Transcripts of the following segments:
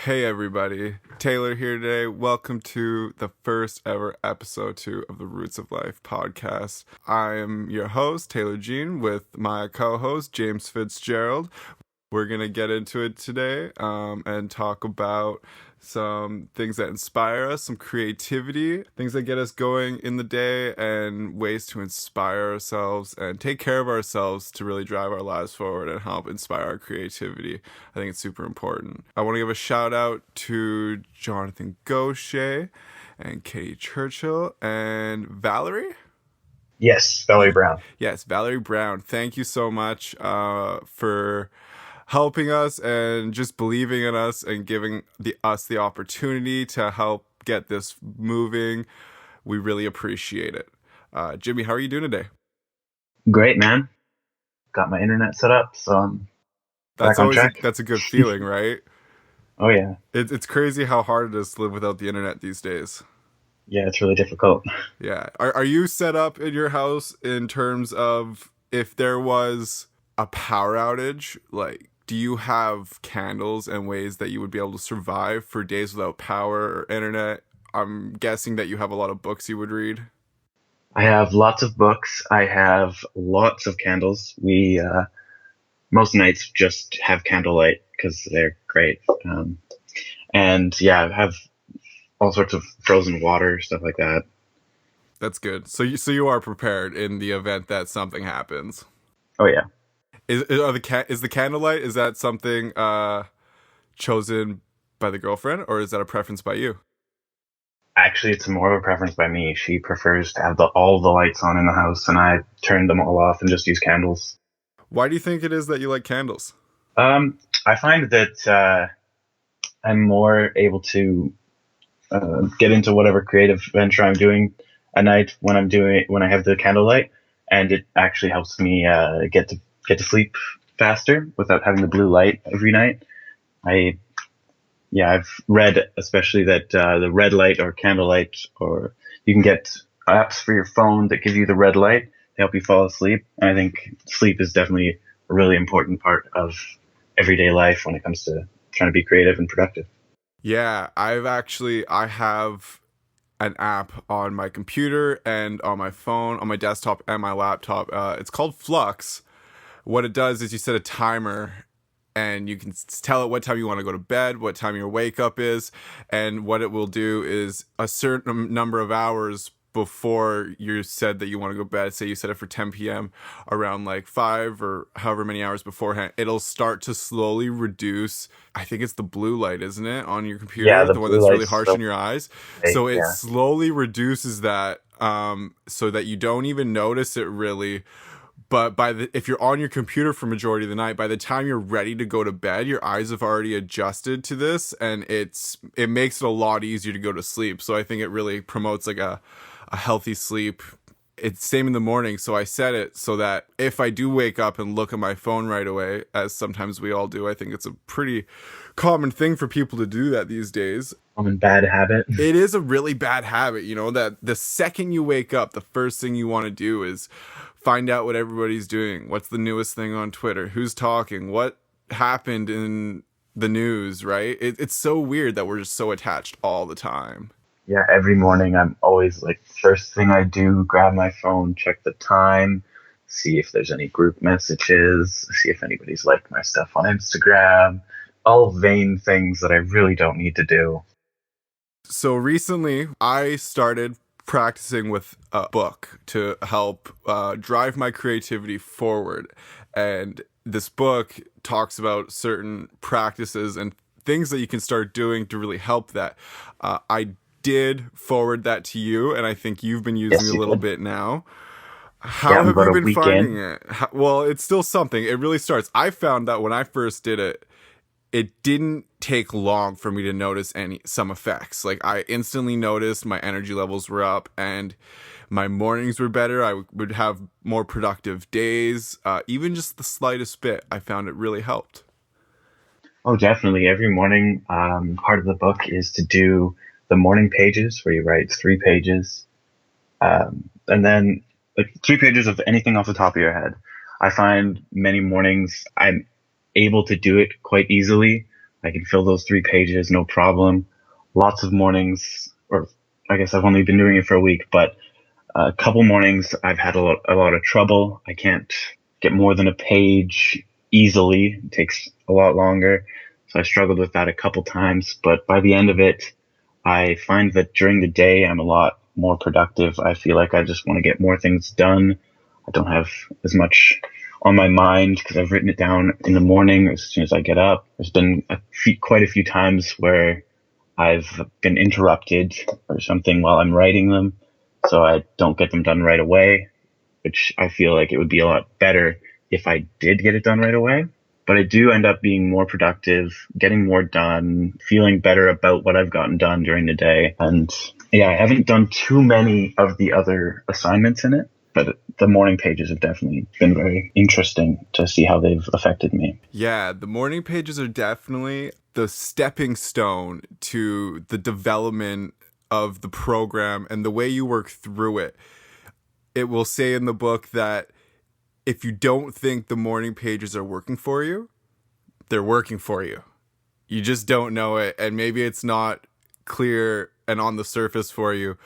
Hey everybody, Taylor here today. Welcome to the first ever episode 2 of the Roots of Life podcast. I am your host, Taylor Jean, with my co-host, James Fitzgerald. We're going to get into it today and talk about some things that inspire us, some creativity, things that get us going in the day, and ways to inspire ourselves and take care of ourselves to really drive our lives forward and help inspire our creativity. I think it's super important. I want to give a shout out to Jonathan Gaucher and Katie Churchill and Valerie. Yes, Valerie Brown. Yes, Valerie Brown. Thank you so much for helping us and just believing in us and giving us the opportunity to help get this moving. We really appreciate it. Jimmy, how are you doing today? Great, man. Got my internet set up, so I'm back on track. That's a good feeling, right? Oh, yeah. It's crazy how hard it is to live without the internet these days. Yeah, it's really difficult. Yeah. Are you set up in your house in terms of if there was a power outage, like, do you have candles and ways that you would be able to survive for days without power or internet? I'm guessing that you have a lot of books you would read. I have lots of books. I have lots of candles. We most nights just have candlelight because they're great. And yeah, I have all sorts of frozen water, stuff like that. That's good. So you are prepared in the event that something happens. Oh, yeah. Is the candlelight, is that something chosen by the girlfriend, or is that a preference by you? Actually, it's more of a preference by me. She prefers to have all the lights on in the house, and I turn them all off and just use candles. Why do you think it is that you like candles? I find that I'm more able to get into whatever creative venture I'm doing at night when I have the candlelight, and it actually helps me get to sleep faster without having the blue light every night. I've read especially that the red light or candlelight, or you can get apps for your phone that give you the red light to help you fall asleep. And I think sleep is definitely a really important part of everyday life when it comes to trying to be creative and productive. Yeah, I have an app on my computer and on my phone, on my desktop and my laptop. It's called Flux. What it does is you set a timer and you can tell it what time you want to go to bed, what time your wake up is, and what it will do is a certain number of hours before you said that you want to go to bed, say you set it for 10 p.m., around like 5 or however many hours beforehand, it'll start to slowly reduce. I think it's the blue light, isn't it, on your Yeah, computer? the The one blue that's really lights. harsh in your eyes. So it Yeah. slowly reduces that so that you don't even notice it really. But if you're on your computer for majority of the night, by the time you're ready to go to bed, your eyes have already adjusted to this, and it makes it a lot easier to go to sleep. So I think it really promotes like a healthy sleep. It's same in the morning, so I set it so that if I do wake up and look at my phone right away, as sometimes we all do, I think it's a pretty common thing for people to do that these days. Common bad habit. It is a really bad habit, that the second you wake up, the first thing you want to do is find out what everybody's doing. What's the newest thing on Twitter? Who's talking? What happened in the news, right? It's so weird that we're just so attached all the time. Yeah, every morning I'm always like, first thing I do, grab my phone, check the time, see if there's any group messages, see if anybody's liked my stuff on Instagram. All vain things that I really don't need to do. So recently, I started practicing with a book to help drive my creativity forward. And this book talks about certain practices and things that you can start doing to really help that. I did forward that to you, and I think you've been using it a little bit now. How have you been finding it? Well, it's still something. It really starts. I found that when I first did it, it didn't take long for me to notice some effects. Like, I instantly noticed my energy levels were up and my mornings were better. I would have more productive days. Even just the slightest bit, I found it really helped. Oh, definitely. Every morning, part of the book is to do the morning pages where you write 3 pages. And then like 3 pages of anything off the top of your head. I find many mornings I'm able to do it quite easily I can fill those 3 pages, no problem. Lots of mornings, or I guess I've only been doing it for a week, but a couple mornings I've had a lot of trouble. I can't get more than a page easily. It takes a lot longer. So I struggled with that a couple times, but by the end of it, I find that during the day I'm a lot more productive. I feel like I just want to get more things done. I don't have as much on my mind because I've written it down in the morning as soon as I get up. There's been quite a few times where I've been interrupted or something while I'm writing them, so I don't get them done right away, which I feel like it would be a lot better if I did get it done right away. But I do end up being more productive, getting more done, feeling better about what I've gotten done during the day. And yeah, I haven't done too many of the other assignments in it, but the morning pages have definitely been very interesting to see how they've affected me. Yeah, the morning pages are definitely the stepping stone to the development of the program and the way you work through it. It will say in the book that if you don't think the morning pages are working for you, they're working for you. You just don't know it, and maybe it's not clear and on the surface for you,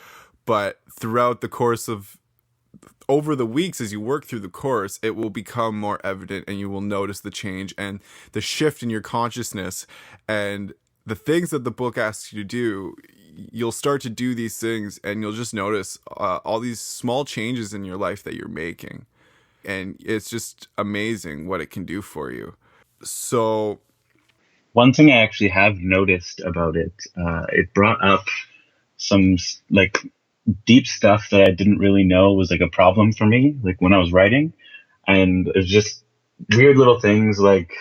but throughout the course of over the weeks as you work through the course, it will become more evident and you will notice the change and the shift in your consciousness and the things that the book asks you to do. You'll start to do these things and you'll just notice all these small changes in your life that you're making. And it's just amazing what it can do for you. So, One thing I actually have noticed about it, it brought up some like deep stuff that I didn't really know was like a problem for me, like when I was writing. And it's just weird little things like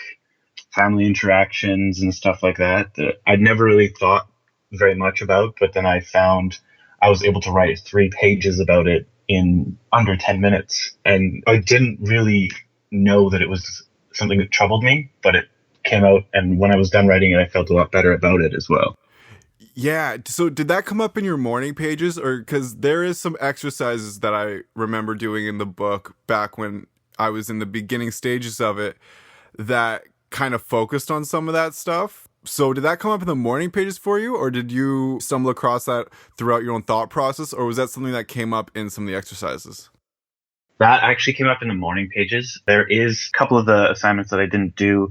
family interactions and stuff like that that I'd never really thought very much about. But then I found I was able to write 3 pages about it in under 10 minutes. And I didn't really know that it was something that troubled me, but it came out. And when I was done writing it, I felt a lot better about it as well. yeah. So, did that come up in your morning pages? Or because there is some exercises that I remember doing in the book back when I was in the beginning stages of it that kind of focused on some of that stuff. So did that come up in the morning pages for you, or did you stumble across that throughout your own thought process, or was that something that came up in some of the exercises? That actually came up in the morning pages. There is a couple of the assignments that I didn't do.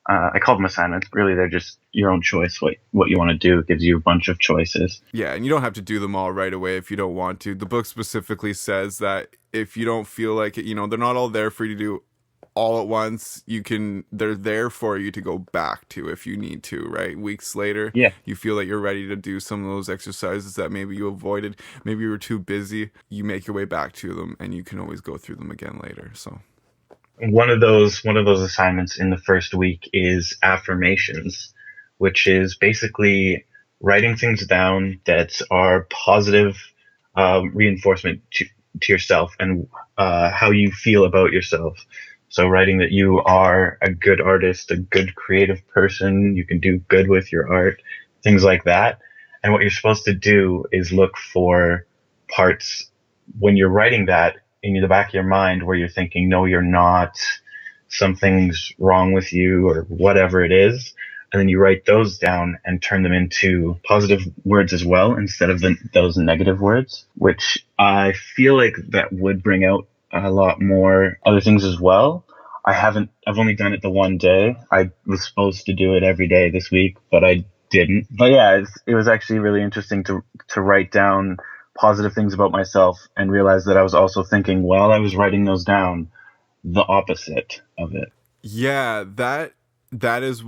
I called them assignments. Really, they're just your own choice. What you want to do. It gives you a bunch of choices. Yeah, and you don't have to do them all right away if you don't want to. The book specifically says that if you don't feel like it, they're not all there for you to do all at once. They're there for you to go back to if you need to, right? Weeks later, Yeah. you feel like you're ready to do some of those exercises that maybe you avoided, maybe you were too busy. You make your way back to them and you can always go through them again later. So One of those assignments in the first week is affirmations, which is basically writing things down that are positive reinforcement to yourself and how you feel about yourself. So writing that you are a good artist, a good creative person, you can do good with your art, things like that. And what you're supposed to do is look for parts when you're writing that in the back of your mind where you're thinking, no, you're not, something's wrong with you or whatever it is. And then you write those down and turn them into positive words as well instead of those negative words, which I feel like that would bring out a lot more other things as well. I've only done it the one day. I was supposed to do it every day this week, but I didn't. But yeah, it was actually really interesting to write down positive things about myself and realize that I was also thinking while I was writing those down, the opposite of it. yeah, that is,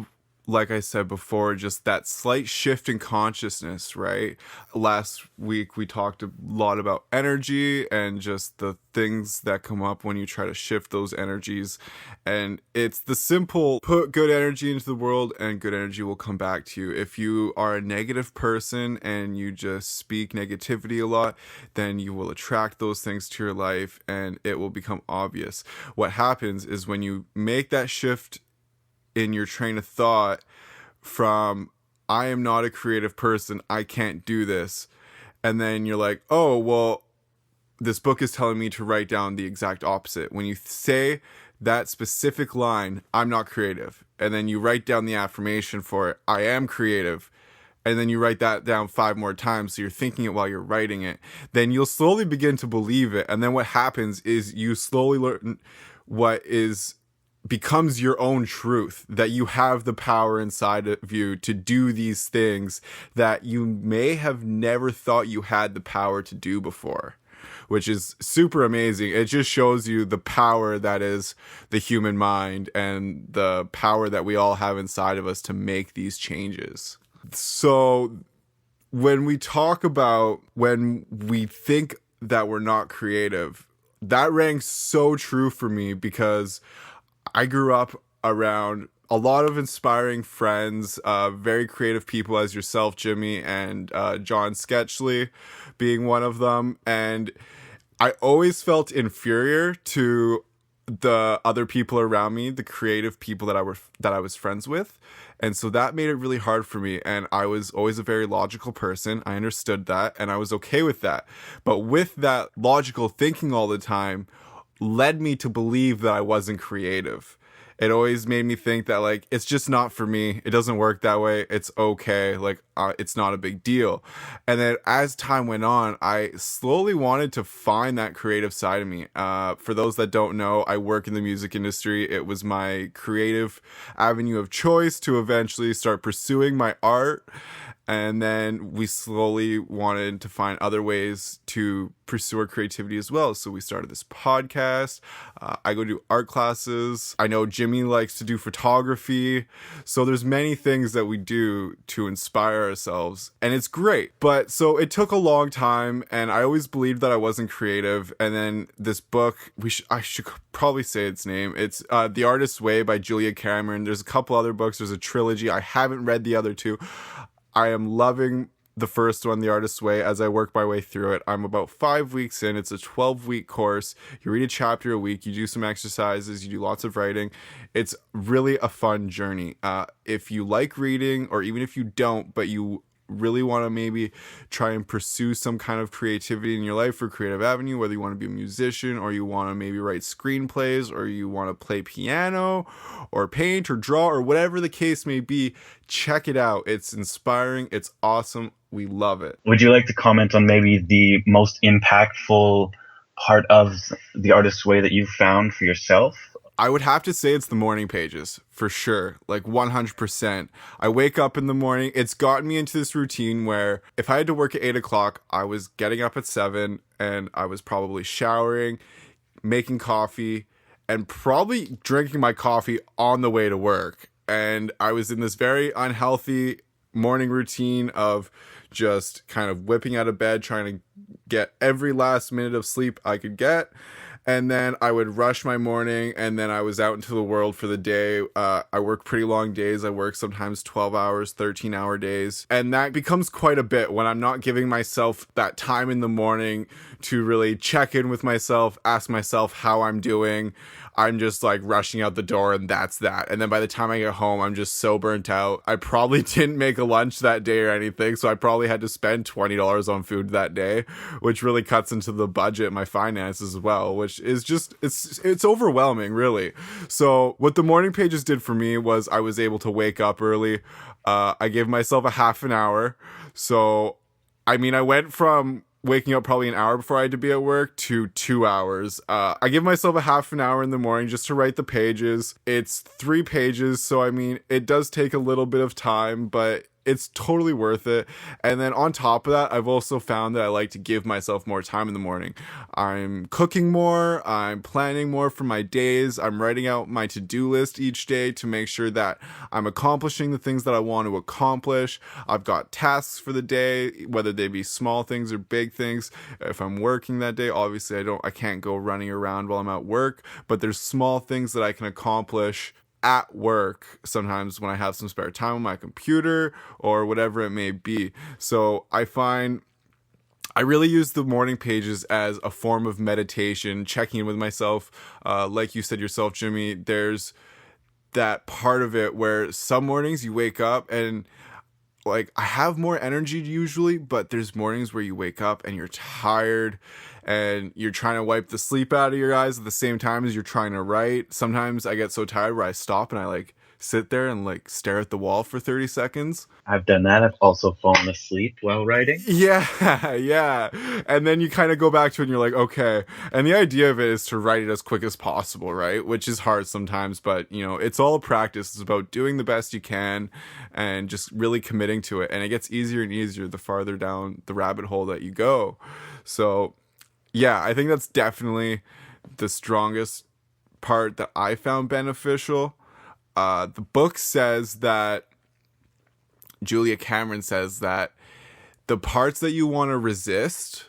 like I said before, just that slight shift in consciousness, right? Last week we talked a lot about energy and just the things that come up when you try to shift those energies. And it's the simple put good energy into the world and good energy will come back to you. If you are a negative person and you just speak negativity a lot, then you will attract those things to your life and it will become obvious. What happens is when you make that shift in your train of thought from I am not a creative person, I can't do this, and then you're like, oh well, this book is telling me to write down the exact opposite. When you say that specific line, I'm not creative. And then you write down the affirmation for it, I am creative. And then you write that down 5 more times, so you're thinking it while you're writing it. Then you'll slowly begin to believe it. And then what happens is you slowly learn what is becomes your own truth, that you have the power inside of you to do these things that you may have never thought you had the power to do before, which is super amazing. It just shows you the power that is the human mind and the power that we all have inside of us to make these changes. So when we talk about when we think that we're not creative, that rang so true for me because I grew up around a lot of inspiring friends, very creative people as yourself, Jimmy, and John Sketchley being one of them. And I always felt inferior to the other people around me, the creative people that I was friends with. And so that made it really hard for me. And I was always a very logical person. I understood that and I was okay with that. But with that logical thinking all the time led me to believe that I wasn't creative. It always made me think that, like, it's just not for me. It doesn't work that way. It's okay. Like, it's not a big deal. And then as time went on, I slowly wanted to find that creative side of me. For those that don't know, I work in the music industry. It was my creative avenue of choice to eventually start pursuing my art. And then we slowly wanted to find other ways to pursue our creativity as well. So we started this podcast. I go do art classes. I know Jimmy likes to do photography. So there's many things that we do to inspire ourselves. And it's great. But so it took a long time. And I always believed that I wasn't creative. And then this book, I should probably say its name. It's The Artist's Way by Julia Cameron. There's a couple other books. There's a trilogy. I haven't read the other two. I am loving the first one, The Artist's Way, as I work my way through it. I'm about 5 weeks in. It's a 12-week course. You read a chapter a week. You do some exercises. You do lots of writing. It's really a fun journey. If you like reading, or even if you don't, but you really want to maybe try and pursue some kind of creativity in your life or creative avenue, whether you want to be a musician or you want to maybe write screenplays or you want to play piano or paint or draw or whatever the case may be, check it out. It's inspiring. It's awesome. We love it. Would you like to comment on maybe the most impactful part of The Artist's Way that you've found for yourself? I would have to say it's the morning pages, for sure, like 100%. I wake up in the morning. It's gotten me into this routine where if I had to work at 8 o'clock, I was getting up at 7 and I was probably showering, making coffee, and probably drinking my coffee on the way to work. And I was in this very unhealthy morning routine of just kind of whipping out of bed, trying to get every last minute of sleep I could get. And then I would rush my morning, and then I was out into the world for the day. I work pretty long days. I work sometimes 12 hours, 13-hour days. And that becomes quite a bit when I'm not giving myself that time in the morning to really check in with myself, ask myself how I'm doing. I'm just like rushing out the door and that's that. And then by the time I get home, I'm just so burnt out. I probably didn't make a lunch that day or anything. So I probably had to spend $20 on food that day, which really cuts into the budget, my finances as well, which is just, it's overwhelming, really. So what the morning pages did for me was I was able to wake up early. I gave myself a half an hour. So, I mean, I went from waking up probably an hour before I had to be at work to 2 hours. I give myself a half an hour in the morning just to write the pages. It's 3 pages, so I mean, it does take a little bit of time, but it's totally worth it. And then on top of that, I've also found that I like to give myself more time in the morning. I'm cooking more, I'm planning more for my days, I'm writing out my to-do list each day to make sure that I'm accomplishing the things that I want to accomplish. I've got tasks for the day, whether they be small things or big things. If I'm working that day, obviously I can't go running around while I'm at work, but there's small things that I can accomplish at work sometimes when I have some spare time on my computer or whatever it may be. So I find I really use the morning pages as a form of meditation, checking in with myself. Like you said yourself, Jimmy, there's that part of it where some mornings you wake up and like I have more energy usually, but there's mornings where you wake up and you're tired and you're trying to wipe the sleep out of your eyes at the same time as you're trying to write. Sometimes I get so tired where I stop and I like sit there and like stare at the wall for 30 seconds. I've done that. I've also fallen asleep while writing. Yeah, yeah. And then you kind of go back to it and you're like, okay. And the idea of it is to write it as quick as possible, right? Which is hard sometimes, but you know, it's all practice. It's about doing the best you can and just really committing to it. And it gets easier and easier the farther down the rabbit hole that you go. So, yeah, I think that's definitely the strongest part that I found beneficial. The book says that Julia Cameron says that the parts that you want to resist,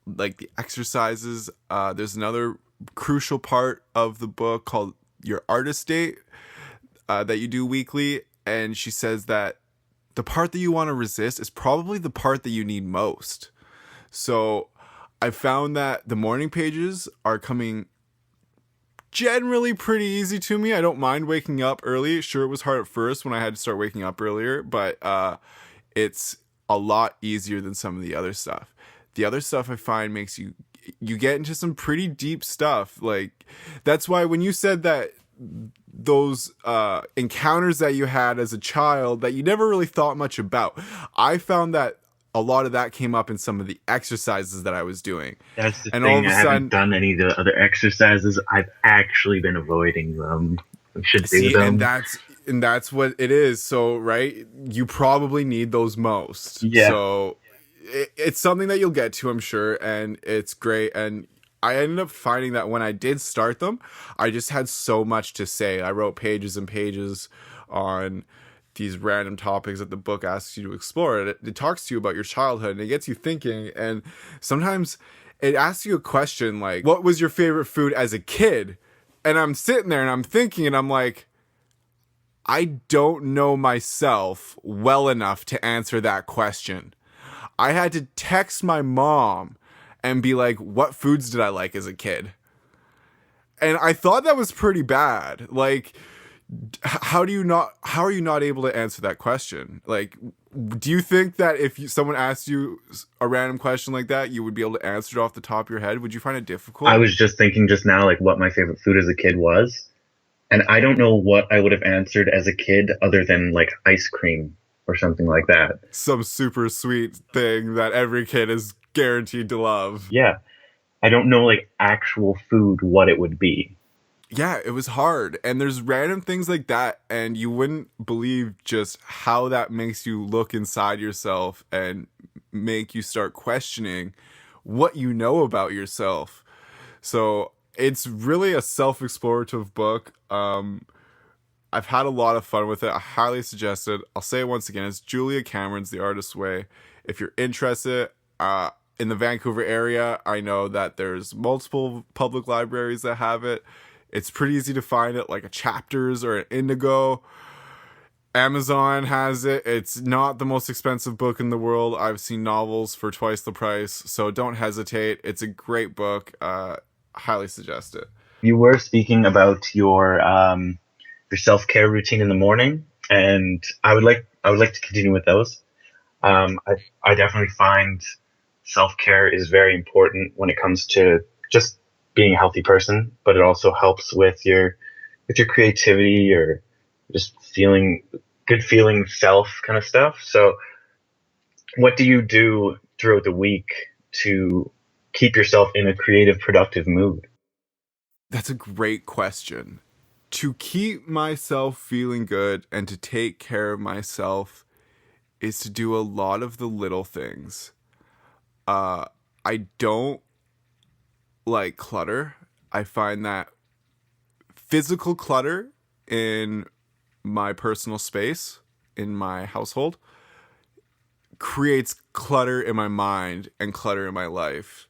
like the exercises, there's another crucial part of the book called your artist date that you do weekly. And she says that the part that you want to resist is probably the part that you need most. So I found that the morning pages are coming generally pretty easy to me. I don't mind waking up early. Sure, it was hard at first when I had to start waking up earlier, but it's a lot easier than some of the other stuff. The other stuff I find makes you get into some pretty deep stuff. Like, that's why when you said that those encounters that you had as a child that you never really thought much about, I found that a lot of that came up in some of the exercises that I was doing. That's the and thing. all of a I sudden, haven't done any of the other exercises. I've actually been avoiding them. I should do see, them. and that's what it is. So, right, you probably need those most. Yeah. So it's something that you'll get to, I'm sure, and it's great. And I ended up finding that when I did start them, I just had so much to say. I wrote pages and pages on these random topics that the book asks you to explore. It talks to you about your childhood and it gets you thinking. And sometimes it asks you a question like, what was your favorite food as a kid? And I'm sitting there and I'm thinking and I'm like, I don't know myself well enough to answer that question. I had to text my mom and be like, what foods did I like as a kid? And I thought that was pretty bad. Like, how are you not able to answer that question? Like, do you think that if someone asked you a random question like that, you would be able to answer it off the top of your head? Would you find it difficult? I was just thinking just now, like, what my favorite food as a kid was. And I don't know what I would have answered as a kid other than, like, ice cream or something like that. Some super sweet thing that every kid is guaranteed to love. Yeah. I don't know, like, actual food, what it would be. Yeah, it was hard. And there's random things like that. And you wouldn't believe just how that makes you look inside yourself and make you start questioning what you know about yourself. So it's really a self-explorative book. I've had a lot of fun with it. I highly suggest it. I'll say it once again. It's Julia Cameron's The Artist's Way. If you're interested, in the Vancouver area, I know that there's multiple public libraries that have it. It's pretty easy to find it, like a Chapters or an Indigo. Amazon has it. It's not the most expensive book in the world. I've seen novels for twice the price, so don't hesitate. It's a great book. Highly suggest it. You were speaking about your self-care routine in the morning, and I would like to continue with those. I definitely find self-care is very important when it comes to just being a healthy person, but it also helps with your creativity or just feeling self kind of stuff. So what do you do throughout the week to keep yourself in a creative, productive mood? That's a great question. To keep myself feeling good and to take care of myself is to do a lot of the little things. I don't like clutter. I find that physical clutter in my personal space, in my household, creates clutter in my mind and clutter in my life.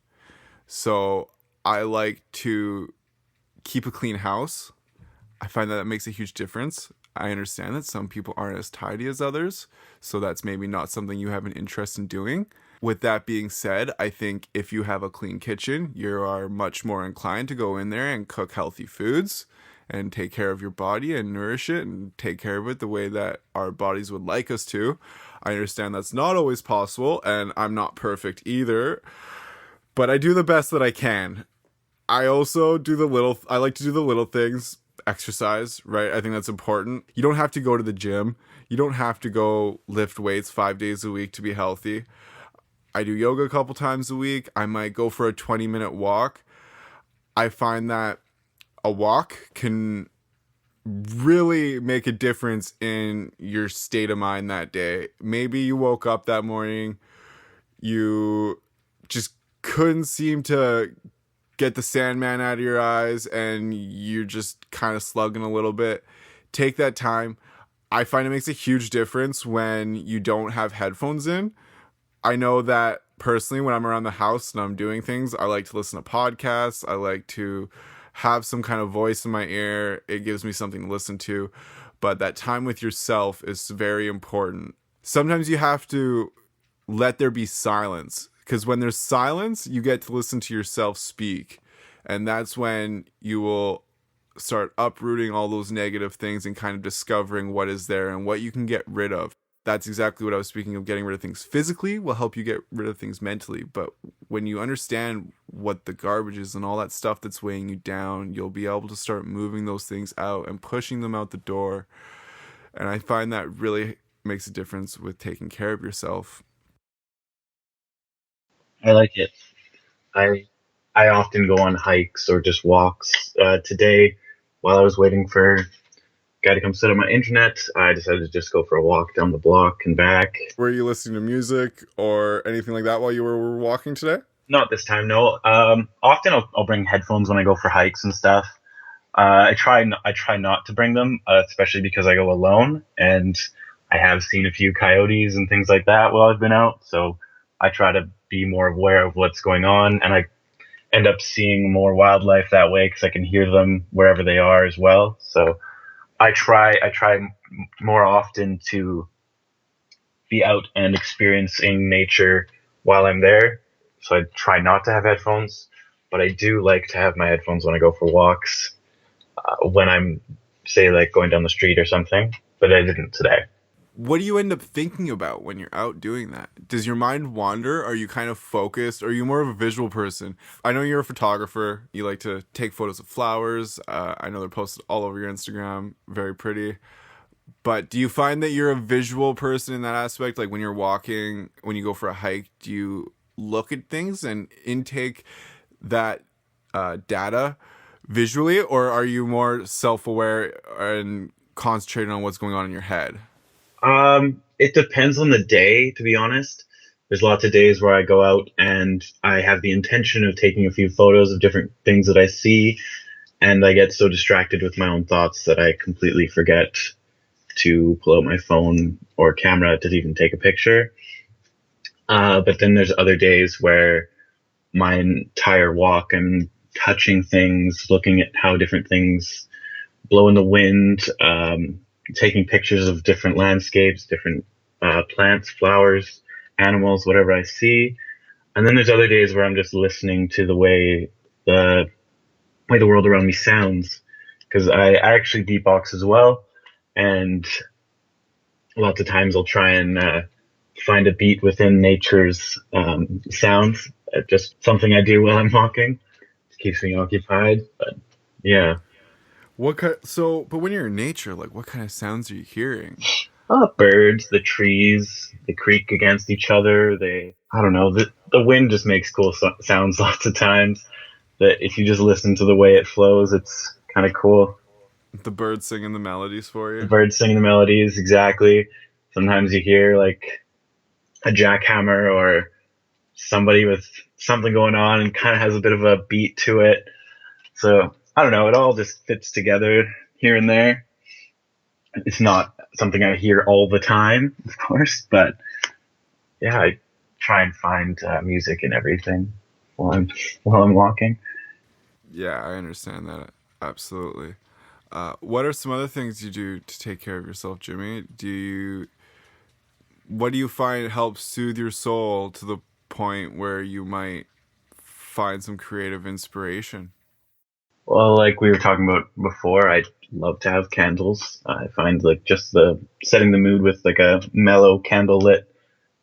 So I like to keep a clean house. I find that makes a huge difference. I understand that some people aren't as tidy as others, so that's maybe not something you have an interest in doing. With that being said, I think if you have a clean kitchen, you are much more inclined to go in there and cook healthy foods and take care of your body and nourish it and take care of it the way that our bodies would like us to. I understand that's not always possible, and I'm not perfect either. but I do the best that I can. I also do I like to do the little things, exercise, right? I think that's important. You don't have to go to the gym. You don't have to go lift weights 5 days a week to be healthy. I do yoga a couple times a week. I might go for a 20-minute walk. I find that a walk can really make a difference in your state of mind that day. Maybe you woke up that morning, you just couldn't seem to get the Sandman out of your eyes and you're just kind of slugging a little bit. Take that time. I find it makes a huge difference when you don't have headphones in. I know that personally, when I'm around the house and I'm doing things, I like to listen to podcasts. I like to have some kind of voice in my ear. It gives me something to listen to. But that time with yourself is very important. Sometimes you have to let there be silence, because when there's silence, you get to listen to yourself speak. And that's when you will start uprooting all those negative things and kind of discovering what is there and what you can get rid of. That's exactly what I was speaking of. Getting rid of things physically will help you get rid of things mentally. But when you understand what the garbage is and all that stuff that's weighing you down, you'll be able to start moving those things out and pushing them out the door. And I find that really makes a difference with taking care of yourself. I like it. I I often go on hikes or just walks. Today, while I was waiting for a guy to come set up my internet, I decided to just go for a walk down the block and back. Were you listening to music or anything like that while you were walking today? Not this time, no. Often I'll bring headphones when I go for hikes and stuff. I try not to bring them, especially because I go alone, and I have seen a few coyotes and things like that while I've been out. So I try to be more aware of what's going on, and I end up seeing more wildlife that way because I can hear them wherever they are as well. So I try more often to be out and experiencing nature while I'm there. So I try not to have headphones, but I do like to have my headphones when I go for walks, when I'm, say, like going down the street or something. But I didn't today. What do you end up thinking about when you're out doing that? Does your mind wander? Are you kind of focused? Are you more of a visual person? I know you're a photographer. You like to take photos of flowers. I know they're posted all over your Instagram. Very pretty. But do you find that you're a visual person in that aspect? Like when you're walking, when you go for a hike, do you look at things and intake that data visually? Or are you more self-aware and concentrating on what's going on in your head? It depends on the day, to be honest. There's lots of days where I go out and I have the intention of taking a few photos of different things that I see, and I get so distracted with my own thoughts that I completely forget to pull out my phone or camera to even take a picture. But then there's other days where my entire walk I'm touching things, looking at how different things blow in the wind, taking pictures of different landscapes, different plants, flowers, animals, whatever I see. And then there's other days where I'm just listening to the world around me sounds, because I actually beatbox as well, and lots of times I'll try and find a beat within nature's sounds. Just something I do while I'm walking. It keeps me occupied. But yeah. But when you're in nature, like what kind of sounds are you hearing? Birds, the trees, they creak against each other. I don't know, the wind just makes cool sounds lots of times. That if you just listen to the way it flows, it's kind of cool. The birds singing the melodies for The you? birds singing the melodies, exactly. Sometimes you hear like a jackhammer or somebody with something going on and kind of has a bit of a beat to it. So I don't know, it all just fits together here and there. It's not something I hear all the time, of course, but yeah, I try and find music and everything while I'm walking. Yeah, I understand that. Absolutely. What are some other things you do to take care of yourself, Jimmy? What do you find helps soothe your soul to the point where you might find some creative inspiration? Well, like we were talking about before, I love to have candles. I find like just the setting the mood with like a mellow candle lit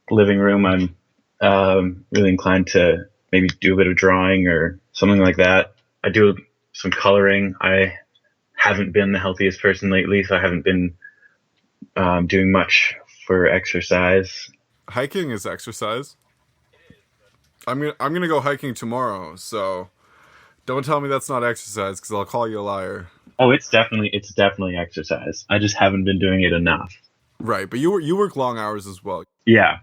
living room. I'm really inclined to maybe do a bit of drawing or something like that. I do some coloring. I haven't been the healthiest person lately, so I haven't been doing much for exercise. Hiking is exercise. I'm gonna go hiking tomorrow, so don't tell me that's not exercise because I'll call you a liar. Oh, it's definitely exercise. I just haven't been doing it enough. Right, but you work long hours as well. Yeah,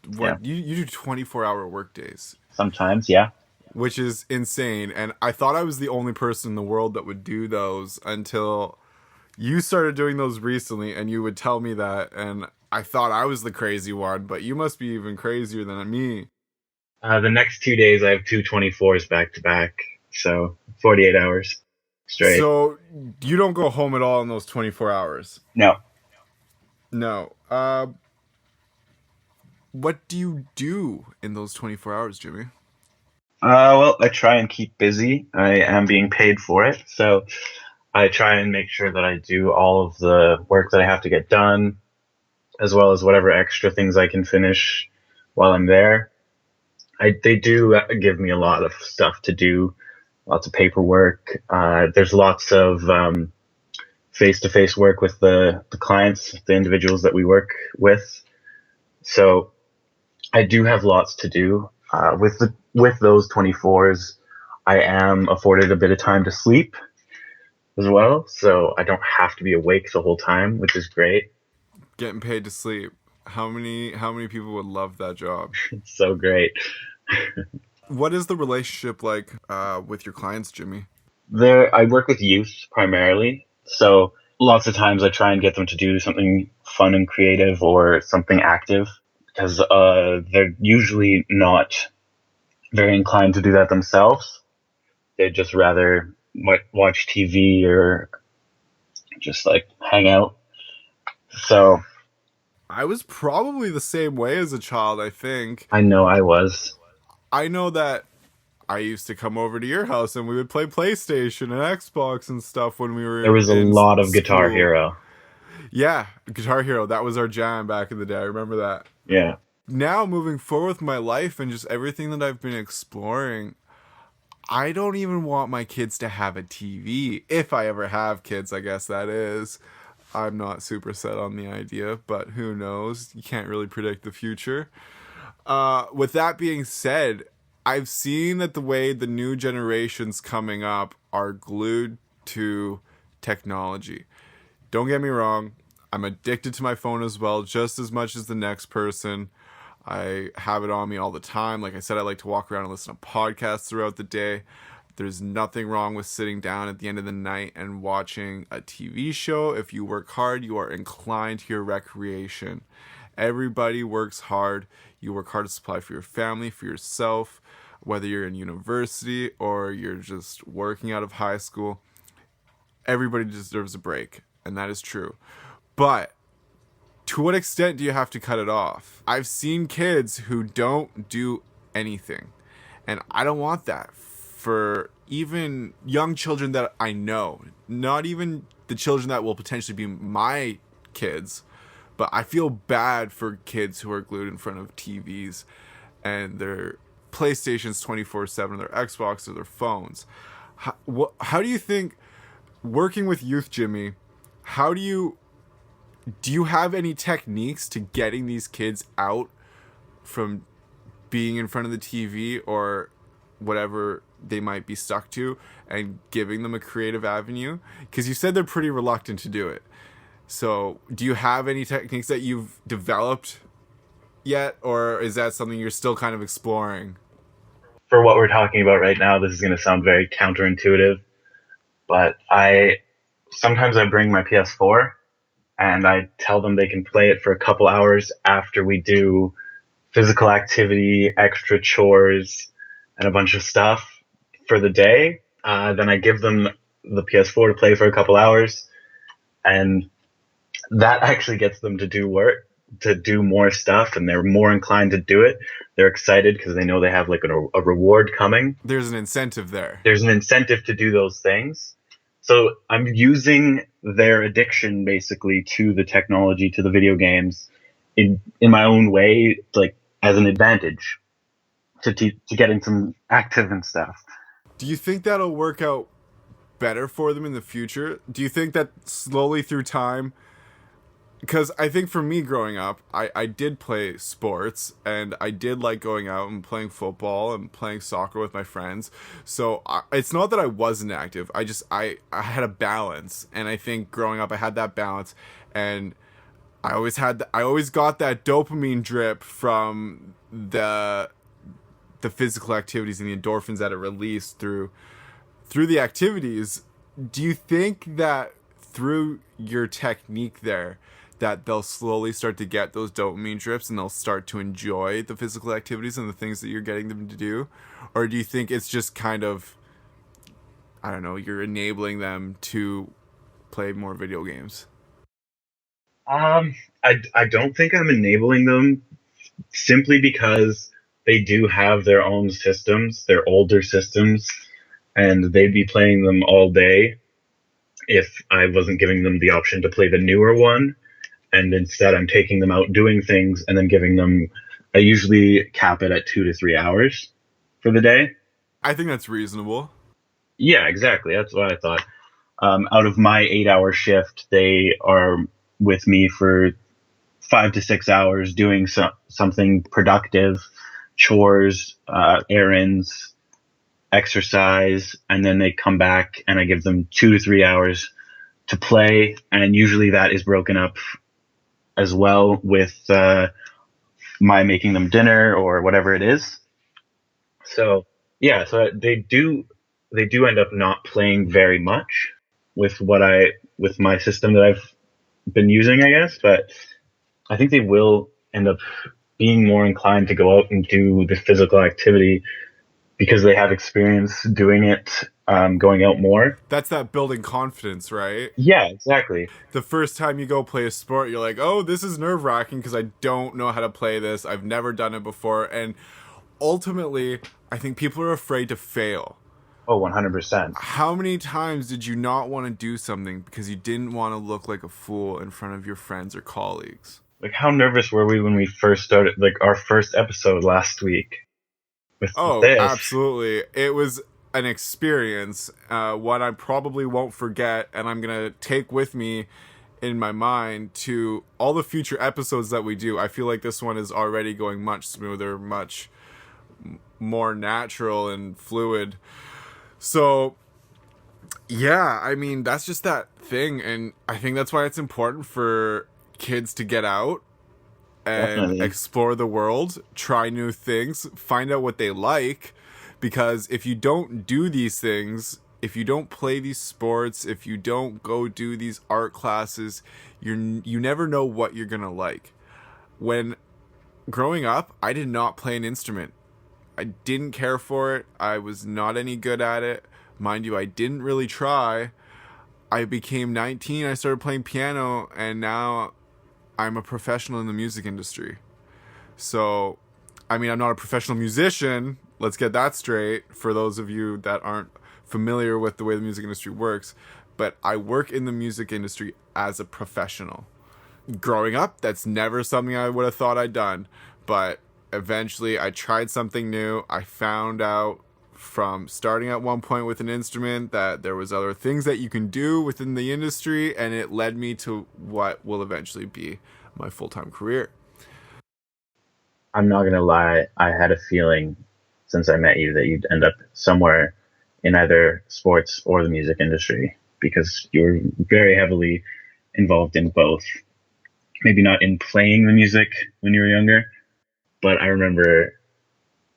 yeah. What you do 24-hour work days, Sometimes, yeah. which is insane. And I thought I was the only person in the world that would do those until you started doing those recently, and you would tell me that, and I thought I was the crazy one, but you must be even crazier than me. The next 2 days, I have two 24s back to back, so 48 hours straight. So you don't go home at all in those 24 hours? No. No. What do you do in those 24 hours, Jimmy? Well, I try and keep busy. I am being paid for it, so I try and make sure that I do all of the work that I have to get done, as well as whatever extra things I can finish while I'm there. They do give me a lot of stuff to do, lots of paperwork. There's lots of face-to-face work with the clients, the individuals that we work with. So I do have lots to do. With those 24s, I am afforded a bit of time to sleep as well, so I don't have to be awake the whole time, which is great. Getting paid to sleep. How many people would love that job? It's so great. What is the relationship like with your clients, Jimmy? There, I work with youth primarily, so lots of times I try and get them to do something fun and creative or something active because they're usually not very inclined to do that themselves. They'd just rather watch TV or just like hang out. So I was probably the same way as a child, I think. I know I was. I know that I used to come over to your house and we would play PlayStation and Xbox and stuff when we There were was a in lot of Guitar school. Hero. Yeah, Guitar Hero. That was our jam back in the day. I remember that. Yeah. Now, moving forward with my life and just everything that I've been exploring, I don't even want my kids to have a TV. If I ever have kids, I guess that is. I'm not super set on the idea, but who knows? You can't really predict the future. With that being said, I've seen that the way the new generations coming up are glued to technology. Don't get me wrong, I'm addicted to my phone as well, just as much as the next person. I have it on me all the time. Like I said, I like to walk around and listen to podcasts throughout the day. There's nothing wrong with sitting down at the end of the night and watching a TV show. If you work hard, you are inclined to your recreation. Everybody works hard. You work hard to supply for your family, for yourself, whether you're in university or you're just working out of high school. Everybody deserves a break, and that is true. But to what extent do you have to cut it off? I've seen kids who don't do anything, and I don't want that for even young children that I know. Not even the children that will potentially be my kids, but I feel bad for kids who are glued in front of TVs and their PlayStations 24/7, their Xbox, or their phones. How do you think, working with youth, Jimmy, how do you have any techniques to getting these kids out from being in front of the TV or whatever they might be stuck to and giving them a creative avenue? Because you said they're pretty reluctant to do it. So do you have any techniques that you've developed yet, or is that something you're still kind of exploring? For what we're talking about right now, this is going to sound very counterintuitive, but I bring my PS4 and I tell them they can play it for a couple hours after we do physical activity, extra chores, and a bunch of stuff for the day. Then I give them the PS4 to play for a couple hours, and that actually gets them to do work, to do more stuff, and they're more inclined to do it. They're excited because they know they have like a reward coming. There's an incentive there. There's an incentive to do those things. So I'm using their addiction basically to the technology, to the video games in my own way, like as an advantage. to getting some active and stuff. Do you think that'll work out better for them in the future? Do you think that slowly through time, because I think for me growing up, I did play sports and I did like going out and playing football and playing soccer with my friends. So it's not that I wasn't active. I had a balance, and I think growing up I had that balance, and I always got that dopamine drip from the physical activities and the endorphins that it released through the activities. Do you think that through your technique there, that they'll slowly start to get those dopamine drips and they'll start to enjoy the physical activities and the things that you're getting them to do? Or do you think it's just kind of, I don't know, you're enabling them to play more video games? I don't think I'm enabling them, simply because they do have their own systems, their older systems, and they'd be playing them all day if I wasn't giving them the option to play the newer one. And instead, I'm taking them out doing things and then giving them. I usually cap it at 2 to 3 hours for the day. I think that's reasonable. Yeah, exactly. That's what I thought. Out of my 8 hour shift, they are with me for 5 to 6 hours doing something productive, chores, errands, exercise, and then they come back and I give them 2 to 3 hours to play. And usually that is broken up as well with my making them dinner or whatever it is. So yeah, so they do end up not playing very much with with my system that I've been using, I guess, but I think they will end up being more inclined to go out and do the physical activity because they have experience doing it, going out more. That's that building confidence, right? Yeah, exactly. The first time you go play a sport, you're like, oh, this is nerve wracking because I don't know how to play this. I've never done it before. And ultimately, I think people are afraid to fail. Oh, 100%. How many times did you not want to do something because you didn't want to look like a fool in front of your friends or colleagues? Like, how nervous were we when we first started, like, our first episode last week with Oh, this? absolutely. It was an experience, one I probably won't forget, and I'm going to take with me in my mind to all the future episodes that we do. I feel like this one is already going much smoother, much more natural and fluid. So, yeah, I mean, that's just that thing. And I think that's why it's important for kids to get out and Definitely. explore the world, try new things, find out what they like. Because if you don't do these things, if you don't play these sports, if you don't go do these art classes, you never know what you're gonna like. When growing up, I did not play an instrument. I didn't care for it. I was not any good at it. Mind you, I didn't really try. I became 19, I started playing piano, and now I'm a professional in the music industry. So, I mean, I'm not a professional musician. Let's get that straight for those of you that aren't familiar with the way the music industry works. But I work in the music industry as a professional. Growing up, that's never something I would have thought I'd done. But eventually, I tried something new. I found out from starting at one point with an instrument that there was other things that you can do within the industry, and it led me to what will eventually be my full-time career. I'm not gonna lie, I had a feeling since I met you that you'd end up somewhere in either sports or the music industry because you were very heavily involved in both. Maybe not in playing the music when you were younger, but I remember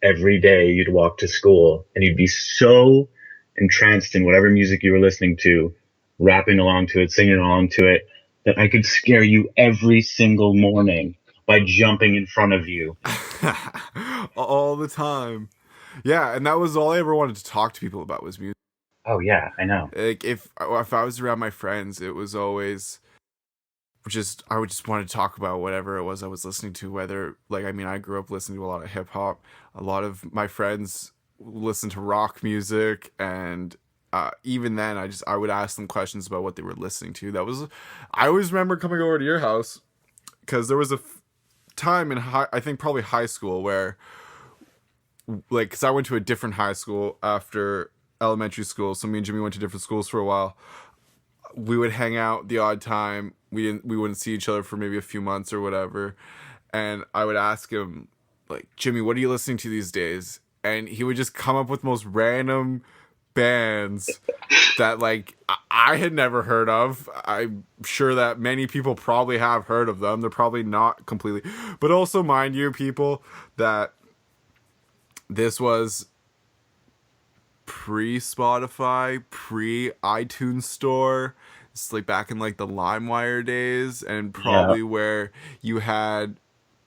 every day you'd walk to school and you'd be so entranced in whatever music you were listening to, rapping along to it, singing along to it, that I could scare you every single morning by jumping in front of you. All the time. Yeah, and that was all I ever wanted to talk to people about was music. Oh yeah, I know. Like if I was around my friends, it was always just I would just want to talk about whatever it was I was listening to. Whether like I mean I grew up listening to a lot of hip hop. A lot of my friends listen to rock music, and even then I would ask them questions about what they were listening to. That was I always remember coming over to your house because there was a time in I think probably high school where like, because I went to a different high school after elementary school, so me and Jimmy went to different schools for a while. We would hang out the odd time. We wouldn't see each other for maybe a few months or whatever. And I would ask him, like, Jimmy, what are you listening to these days? And he would just come up with most random bands that, like, I had never heard of. I'm sure that many people probably have heard of them. They're probably not completely. But also, mind you, people, that this was pre Spotify, pre iTunes Store. It's like back in like the LimeWire days, and Yeah. probably where you had,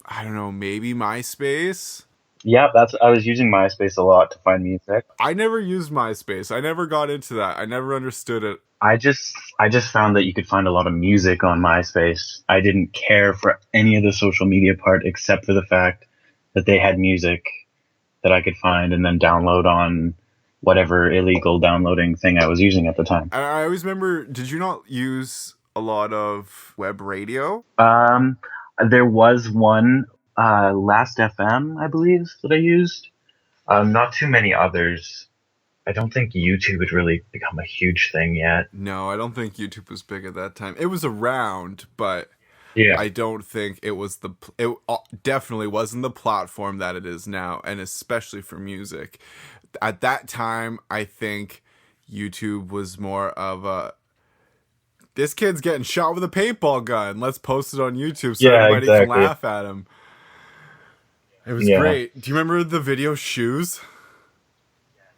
I don't know, maybe MySpace. Yeah, I was using MySpace a lot to find music. I never used MySpace. I never got into that. I never understood it. I just found that you could find a lot of music on MySpace. I didn't care for any of the social media part except for the fact that they had music that I could find and then download on whatever illegal downloading thing I was using at the time. I always remember, did you not use a lot of web radio? Um, there was one, Last FM, I believe, that I used. Not too many others. I don't think YouTube had really become a huge thing yet. No, I don't think YouTube was big at that time. It was around, but Yeah. I don't think it was it definitely wasn't the platform that it is now, and especially for music. At that time, I think YouTube was more of a, this kid's getting shot with a paintball gun. Let's post it on YouTube so Yeah, everybody can exactly. laugh at him. It was Yeah. great. Do you remember the video Shoes?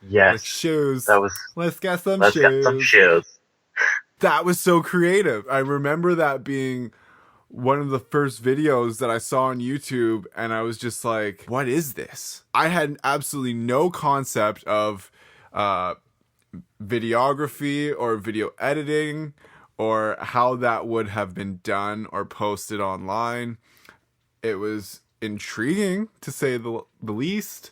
Like, Yes. shoes. That was, Let's get some let's get some shoes. shoes. That was so creative. I remember that being one of the first videos that I saw on YouTube, and I was just like, what is this? I had absolutely no concept of videography or video editing or how that would have been done or posted online. It was intriguing, to say the least.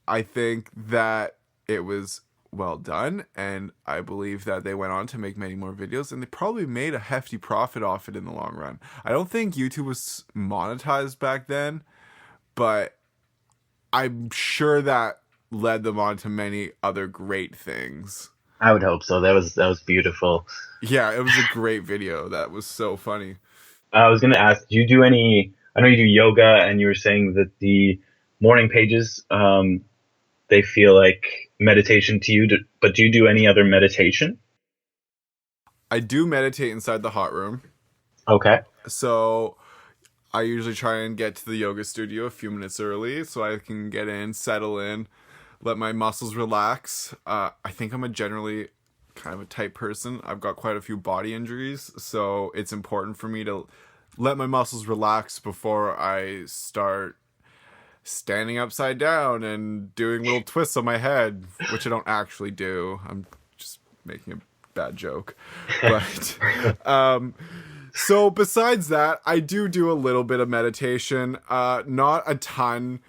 I think that it was well done, and I believe that they went on to make many more videos, and they probably made a hefty profit off it in the long run. I don't think YouTube was monetized back then, but I'm sure that led them on to many other great things. I would hope so. That was beautiful. Yeah, it was a great video. That was so funny. I was gonna ask, do you do any? I know you do yoga, and you were saying that the morning pages, they feel like meditation to you. But do you do any other meditation? I do meditate inside the hot room. Okay. So I usually try and get to the yoga studio a few minutes early so I can get in, settle in, let my muscles relax. I think I'm a generally kind of a type person. I've got quite a few body injuries, so it's important for me to let my muscles relax before I start standing upside down and doing little twists on my head, which I don't actually do. I'm just making a bad joke. But so besides that, I do a little bit of meditation. Not a ton.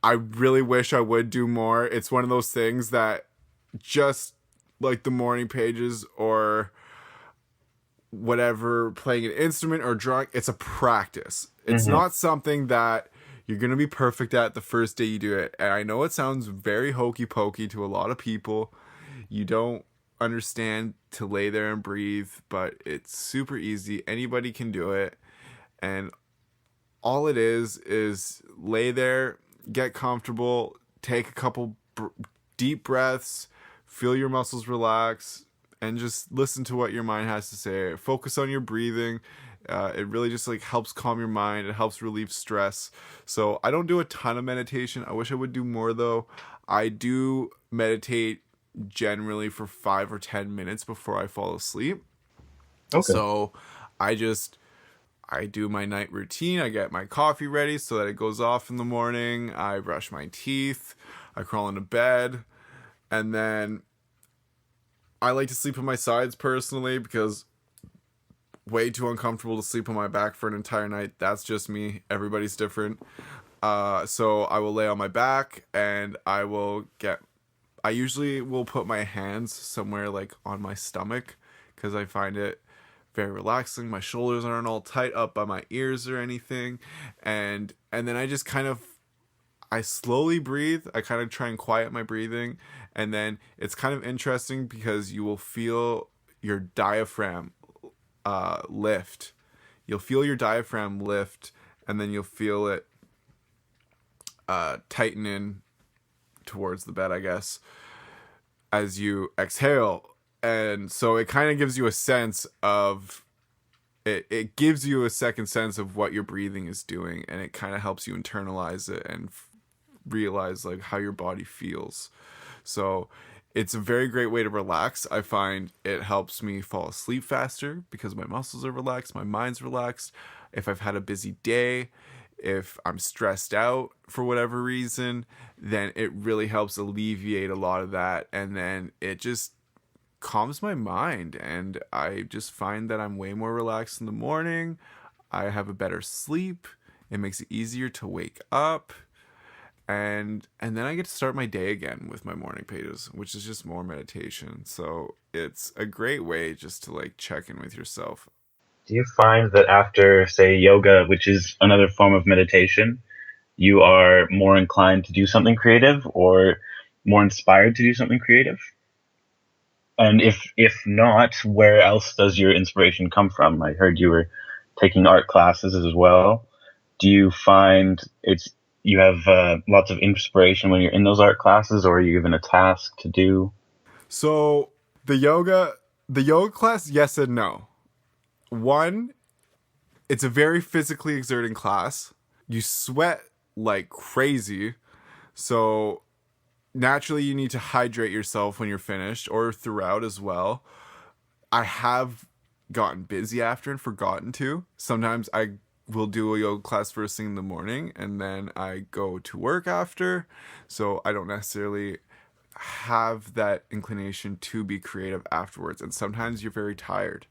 I really wish I would do more. It's one of those things that, just like the morning pages or whatever, playing an instrument or drawing, it's a practice. It's Hmm. not something that you're going to be perfect at the first day you do it. And I know it sounds very hokey pokey to a lot of people. You don't understand to lay there and breathe, but it's super easy. Anybody can do it. And all it is lay there, get comfortable, take a couple deep breaths, feel your muscles relax, and just listen to what your mind has to say. Focus on your breathing. It really just like helps calm your mind. It helps relieve stress. So I don't do a ton of meditation. I wish I would do more though. I do meditate generally for 5 or 10 minutes before I fall asleep. Okay. So I do my night routine. I get my coffee ready so that it goes off in the morning. I brush my teeth. I crawl into bed. And then I like to sleep on my sides personally because way too uncomfortable to sleep on my back for an entire night. That's just me. Everybody's different. So I will lay on my back and I usually will put my hands somewhere like on my stomach because I find it very relaxing. My shoulders aren't all tight up by my ears or anything. And then I just kind of I slowly breathe. I kind of try and quiet my breathing. And then it's kind of interesting because you will feel your diaphragm lift. You'll feel your diaphragm lift, and then you'll feel it tighten in towards the bed, I guess, as you exhale. And so it kind of gives you a sense of it gives you a second sense of what your breathing is doing, and it kind of helps you internalize it and realize like how your body feels. So it's a very great way to relax. I find it helps me fall asleep faster because my muscles are relaxed, my mind's relaxed. If I've had a busy day, if I'm stressed out for whatever reason, then it really helps alleviate a lot of that. And then it just calms my mind. And I just find that I'm way more relaxed in the morning. I have a better sleep. It makes it easier to wake up. And then I get to start my day again with my morning pages, which is just more meditation. So it's a great way just to like check in with yourself. Do you find that after, say, yoga, which is another form of meditation, you are more inclined to do something creative or more inspired to do something creative? And if not, where else does your inspiration come from? I heard you were taking art classes as well. Do you find you have lots of inspiration when you're in those art classes, or are you given a task to do? So the yoga class, yes and no. One, it's a very physically exerting class. You sweat like crazy. So naturally you need to hydrate yourself when you're finished or throughout as well. I have gotten busy after and forgotten to. Sometimes I will do a yoga class first thing in the morning and then I go to work after. So I don't necessarily have that inclination to be creative afterwards. And sometimes you're very tired.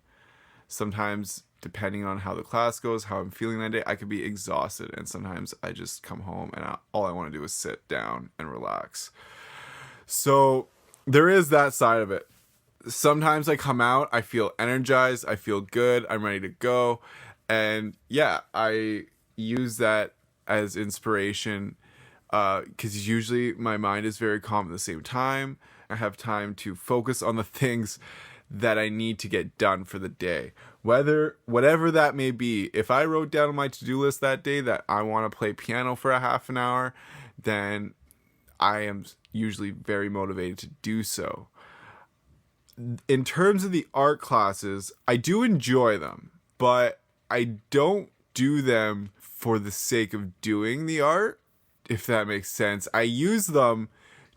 Sometimes, depending on how the class goes, how I'm feeling that day, I could be exhausted. And sometimes I just come home and all I want to do is sit down and relax. So there is that side of it. Sometimes I come out, I feel energized, I feel good, I'm ready to go. And yeah, I use that as inspiration because usually my mind is very calm at the same time. I have time to focus on the things that I need to get done for the day. Whatever that may be. If I wrote down on my to-do list that day that I want to play piano for a half an hour, then I am usually very motivated to do so. In terms of the art classes, I do enjoy them, but I don't do them for the sake of doing the art, if that makes sense. I use them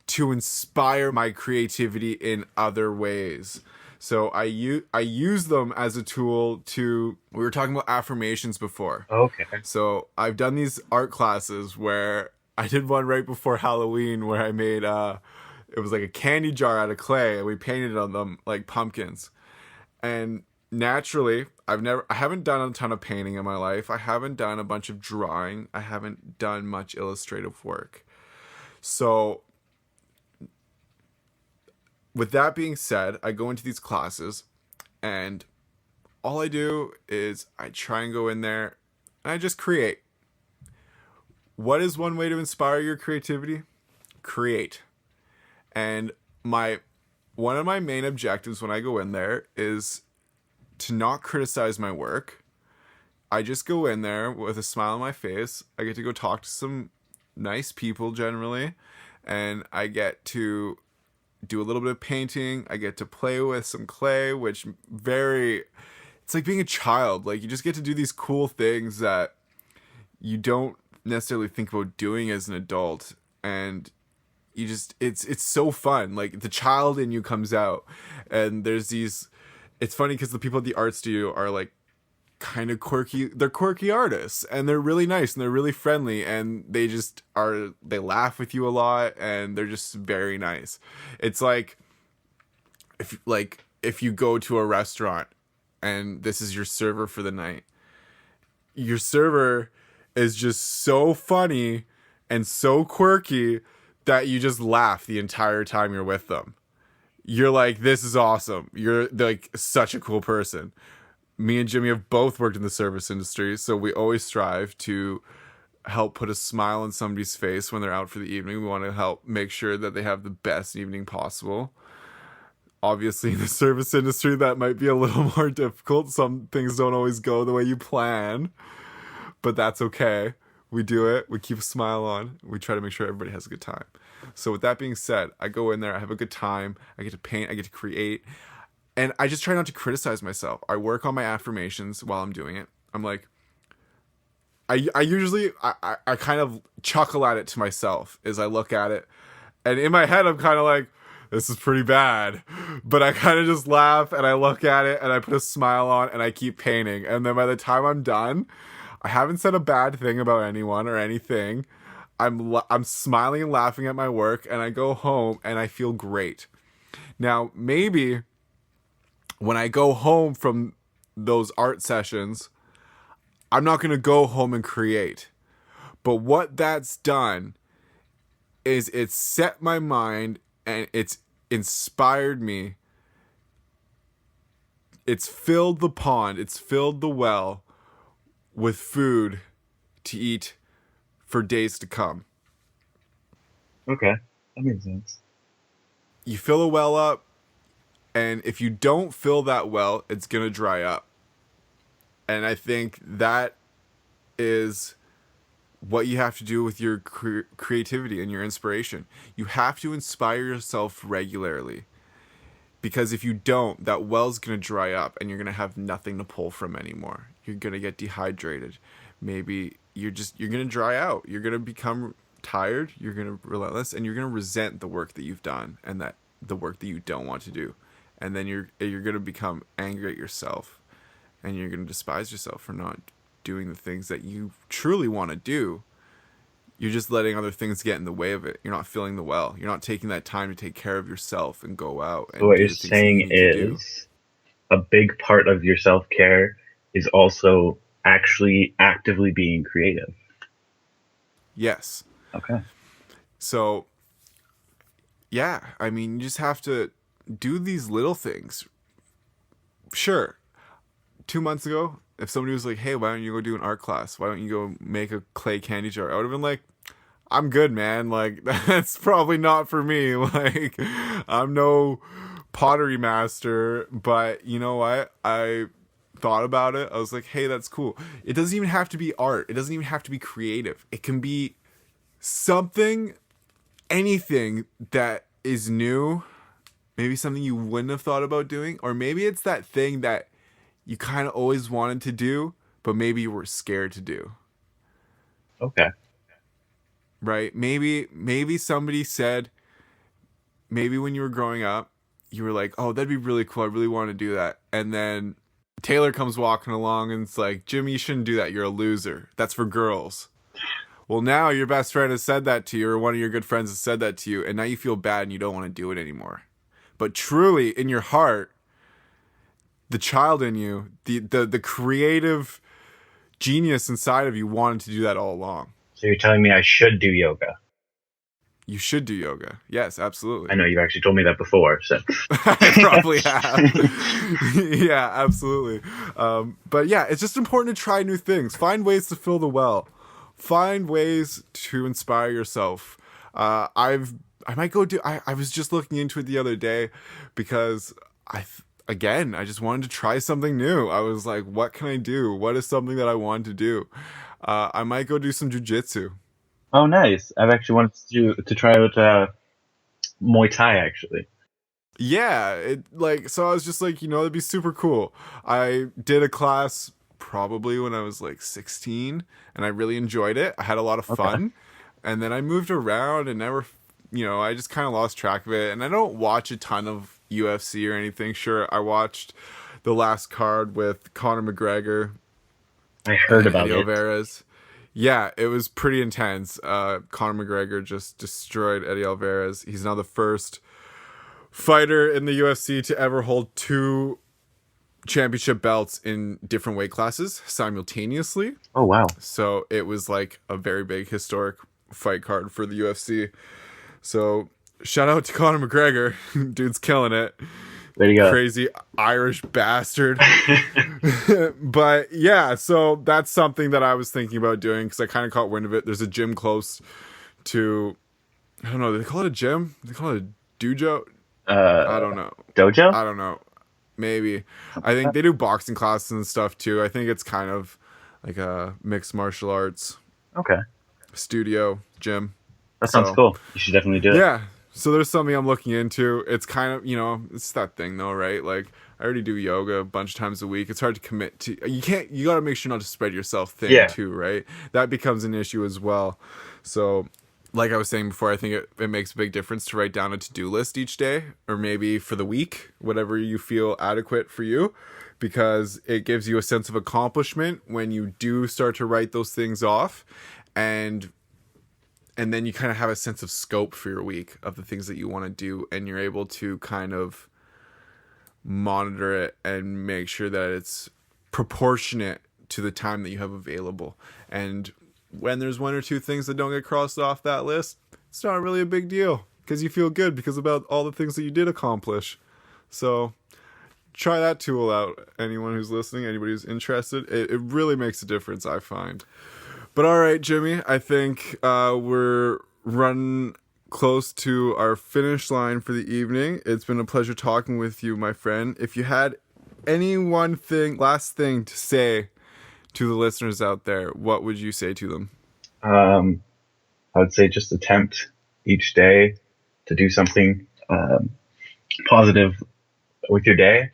to inspire my creativity in other ways. So I use them as a tool to, we were talking about affirmations before. Okay. So I've done these art classes where I did one right before Halloween where I made it was like a candy jar out of clay and we painted on them like pumpkins. And naturally, I haven't done a ton of painting in my life. I haven't done a bunch of drawing. I haven't done much illustrative work. So with that being said, I go into these classes and all I do is I try and go in there and I just create. What is one way to inspire your creativity? Create. And one of my main objectives when I go in there is to not criticize my work. I just go in there with a smile on my face. I get to go talk to some nice people generally, and I get to do a little bit of painting. I get to play with some clay, which it's like being a child. Like you just get to do these cool things that you don't necessarily think about doing as an adult, and you just it's so fun. Like the child in you comes out, and there's these. It's funny because the people at the art studio are like kind of quirky. They're quirky artists, and they're really nice and they're really friendly, and they just are. They laugh with you a lot, and they're just very nice. It's like if you go to a restaurant and this is your server for the night. Your server is just so funny and so quirky that you just laugh the entire time you're with them. You're like, this is awesome. You're like such a cool person. Me and Jimmy have both worked in the service industry, so we always strive to help put a smile on somebody's face when they're out for the evening. We want to help make sure that they have the best evening possible. Obviously, in the service industry, that might be a little more difficult. Some things don't always go the way you plan, but that's okay. We do it. We keep a smile on. We try to make sure everybody has a good time. So with that being said, I go in there, I have a good time. I get to paint, I get to create. And I just try not to criticize myself. I work on my affirmations while I'm doing it. I'm like, I usually, I kind of chuckle at it to myself as I look at it. And in my head, I'm kind of like, this is pretty bad. But I kind of just laugh and I look at it and I put a smile on and I keep painting. And then by the time I'm done, I haven't said a bad thing about anyone or anything. I'm smiling and laughing at my work, and I go home and I feel great. Now, maybe when I go home from those art sessions, I'm not going to go home and create. But what that's done is it's set my mind and it's inspired me. It's filled the pond, it's filled the well with food to eat for days to come. Okay, that makes sense. You fill a well up, and if you don't fill that well, it's going to dry up. And I think that is what you have to do with your creativity and your inspiration. You have to inspire yourself regularly. Because if you don't, that well's going to dry up and you're going to have nothing to pull from anymore. You're going to get dehydrated. Maybe you're going to dry out. You're going to become tired. You're going to relentless, and you're going to resent the work that you've done and that the work that you don't want to do. And then you're going to become angry at yourself, and you're going to despise yourself for not doing the things that you truly want to do. You're just letting other things get in the way of it. You're not filling the well. You're not taking that time to take care of yourself and go out and So what do you're the things that you saying need to do. is a big part of your self-care is also actually actively being creative. Yes. Okay. So, yeah, I mean, you just have to do these little things. Sure. 2 months ago, if somebody was like, hey, why don't you go do an art class? Why don't you go make a clay candy jar? I would have been like, I'm good, man. Like, that's probably not for me. Like, I'm no pottery master, but you know what? I thought about it. I was like, hey, that's cool. It doesn't even have to be art. It doesn't even have to be creative. It can be something, anything that is new. Maybe something you wouldn't have thought about doing. Or maybe it's that thing that you kind of always wanted to do, but maybe you were scared to do. Okay. Right? Maybe somebody said, maybe when you were growing up, you were like, oh, that'd be really cool. I really want to do that. And then Taylor comes walking along and it's like, Jimmy, you shouldn't do that. You're a loser. That's for girls. Well, now your best friend has said that to you, or one of your good friends has said that to you, and now you feel bad and you don't want to do it anymore. But truly, in your heart, the child in you, the creative genius inside of you wanted to do that all along. So you're telling me I should do yoga? You should do yoga. Yes, absolutely. I know you've actually told me that before, so. I probably have. Yeah, absolutely. But yeah, it's just important to try new things. Find ways to fill the well. Find ways to inspire yourself. I might go do. I was just looking into it the other day because I just wanted to try something new. I was like, what can I do? What is something that I want to do? I might go do some jujitsu. Oh, nice. I've actually wanted to try out Muay Thai, actually. Yeah, so I was just like, that'd be super cool. I did a class probably when I was like 16, and I really enjoyed it. I had a lot of fun. And then I moved around and never, I just kind of lost track of it. And I don't watch a ton of UFC or anything. Sure, I watched the last card with Conor McGregor. I heard about Eddie it. Alvarez. Yeah, it was pretty intense. Conor McGregor just destroyed Eddie Alvarez. He's now the first fighter in the UFC to ever hold 2 championship belts in different weight classes simultaneously. Oh, wow. So it was like a very big historic fight card for the UFC. So shout out to Conor McGregor. Dude's killing it. There you go. crazy Irish bastard. But yeah, so that's something that I was thinking about doing because I kind of caught wind of it. There's a gym close to, I don't know, do they call it a gym? Do they call it a dojo? I Uh, don't know. Dojo? I don't know. Maybe. Something I like think that? they do boxing classes and stuff too. I think it's kind of like a mixed martial arts Okay. studio gym. That sounds So cool. You should definitely do it. yeah. So there's something I'm looking into. It's kind of, it's that thing though, right? Like I already do yoga a bunch of times a week. It's hard to commit to. You got to make sure not to spread yourself thin Yeah. too, right? That becomes an issue as well. So like I was saying before, I think it makes a big difference to write down a to-do list each day or maybe for the week, whatever you feel adequate for you, because it gives you a sense of accomplishment when you do start to write those things off. And then you kind of have a sense of scope for your week of the things that you want to do, and you're able to kind of monitor it and make sure that it's proportionate to the time that you have available. And when there's one or two things that don't get crossed off that list, it's not really a big deal because you feel good because about all the things that you did accomplish. So try that tool out. Anyone who's listening, anybody who's interested, it really makes a difference, I find. But all right, Jimmy, I think we're running close to our finish line for the evening. It's been a pleasure talking with you, my friend. If you had any last thing to say to the listeners out there, what would you say to them? I would say just attempt each day to do something positive with your day.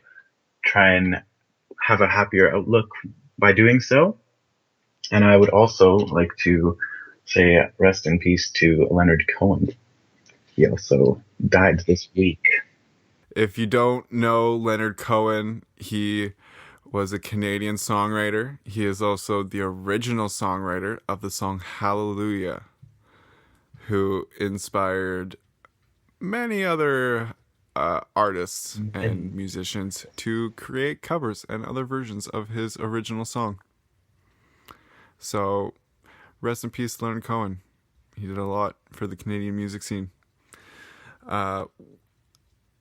Try and have a happier outlook by doing so. And I would also like to say rest in peace to Leonard Cohen. He also died this week. If you don't know Leonard Cohen, he was a Canadian songwriter. He is also the original songwriter of the song Hallelujah, who inspired many other artists and musicians to create covers and other versions of his original song. So, rest in peace, Leonard Cohen. He did a lot for the Canadian music scene.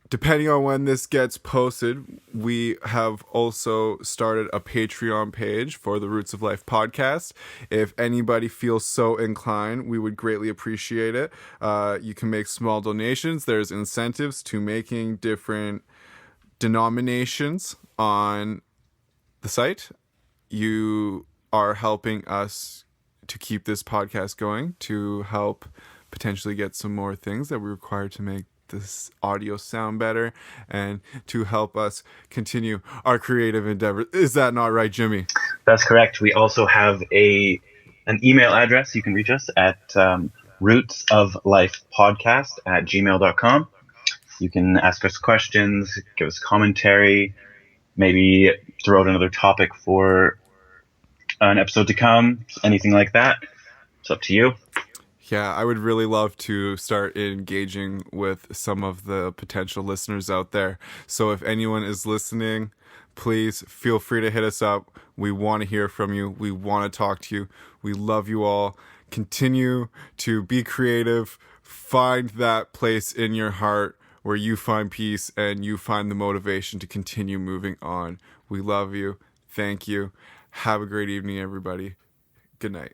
Depending on when this gets posted, we have also started a Patreon page for the Roots of Life podcast. If anybody feels so inclined, we would greatly appreciate it. You can make small donations. There's incentives to making different denominations on the site. You are helping us to keep this podcast going, to help potentially get some more things that we require to make this audio sound better, and to help us continue our creative endeavors. Is that not right, Jimmy? That's correct. We also have an email address. You can reach us at rootsoflifepodcast@gmail.com. You can ask us questions, give us commentary, maybe throw out another topic for an episode to come, anything like that. It's up to you. Yeah, I would really love to start engaging with some of the potential listeners out there. So if anyone is listening, please feel free to hit us up. We want to hear from you. We want to talk to you. We love you all. Continue to be creative. Find that place in your heart where you find peace and you find the motivation to continue moving on. We love you. Thank you. Have a great evening, everybody. Good night.